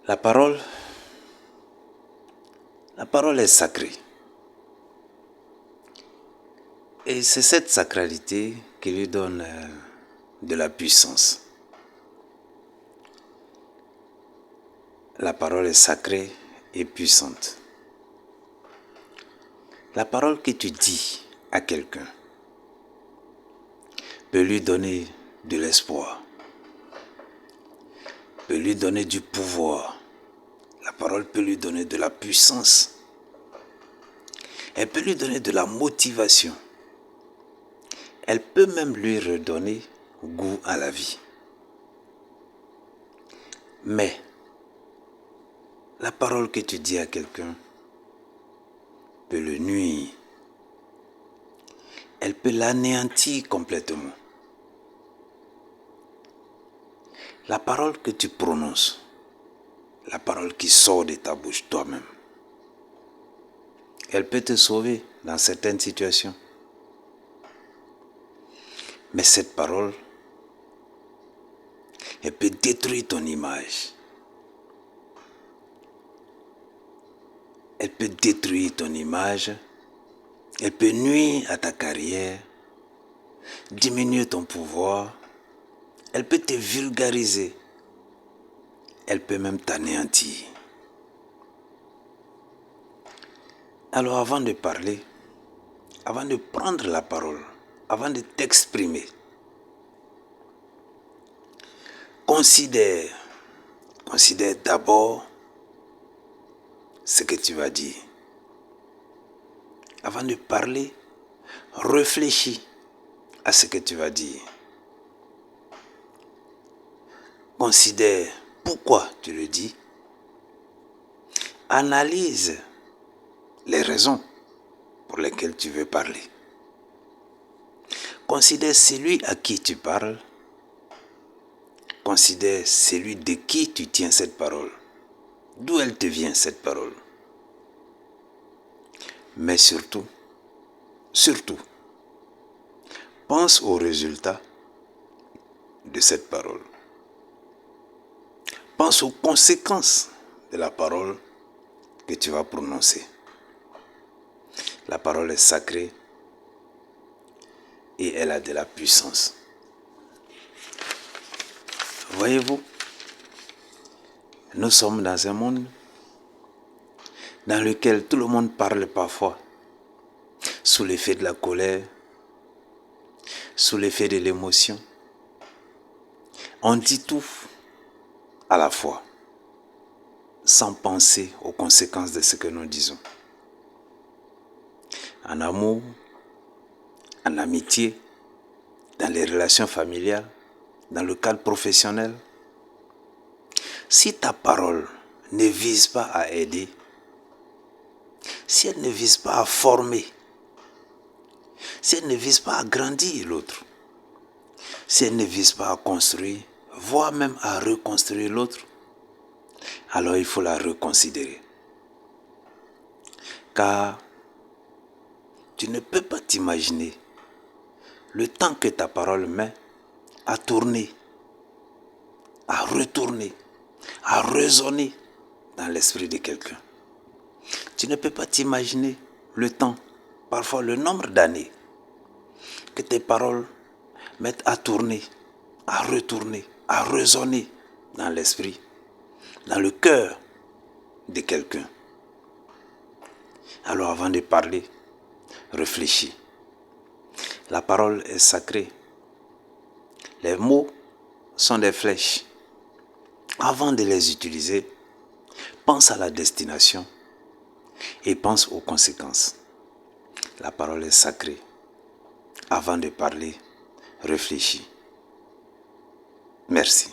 La parole, la parole est sacrée. Et c'est cette sacralité qui lui donne de la puissance. La parole est sacrée et puissante. La parole que tu dis à quelqu'un peut lui donner de l'espoir, peut lui donner du pouvoir. La parole peut lui donner de la puissance. Elle peut lui donner de la motivation. Elle peut même lui redonner goût à la vie. Mais la parole que tu dis à quelqu'un peut le nuire. Elle peut l'anéantir complètement. La parole que tu prononces, la parole qui sort de ta bouche toi-même, elle peut te sauver dans certaines situations. Mais cette parole, elle peut détruire ton image. Elle peut détruire ton image. Elle peut nuire à ta carrière, diminuer ton pouvoir. Elle peut te vulgariser. Elle peut même t'anéantir. Alors avant de parler, avant de prendre la parole, avant de t'exprimer, considère d'abord ce que tu vas dire. Avant de parler, réfléchis à ce que tu vas dire. Considère pourquoi tu le dis. Analyse les raisons pour lesquelles tu veux parler. Considère celui à qui tu parles. Considère celui de qui tu tiens cette parole. D'où elle te vient cette parole. Mais surtout, pense au résultat de cette parole. Pense aux conséquences de la parole que tu vas prononcer. La parole est sacrée et elle a de la puissance. Voyez-vous, nous sommes dans un monde dans lequel tout le monde parle parfois sous l'effet de la colère, sous l'effet de l'émotion. On dit tout à la fois, sans penser aux conséquences de ce que nous disons. En amour, en amitié, dans les relations familiales, dans le cadre professionnel. Si ta parole ne vise pas à aider, si elle ne vise pas à former, si elle ne vise pas à grandir l'autre, si elle ne vise pas à construire, voire même à reconstruire l'autre, alors il faut la reconsidérer. Car tu ne peux pas t'imaginer le temps que ta parole met à tourner, à retourner, à résonner dans l'esprit de quelqu'un. Tu ne peux pas t'imaginer le temps, parfois le nombre d'années que tes paroles mettent à tourner, à retourner, à résonner dans l'esprit, dans le cœur de quelqu'un. Alors avant de parler, réfléchis. La parole est sacrée. Les mots sont des flèches. Avant de les utiliser, pense à la destination et pense aux conséquences. La parole est sacrée. Avant de parler, réfléchis. Merci.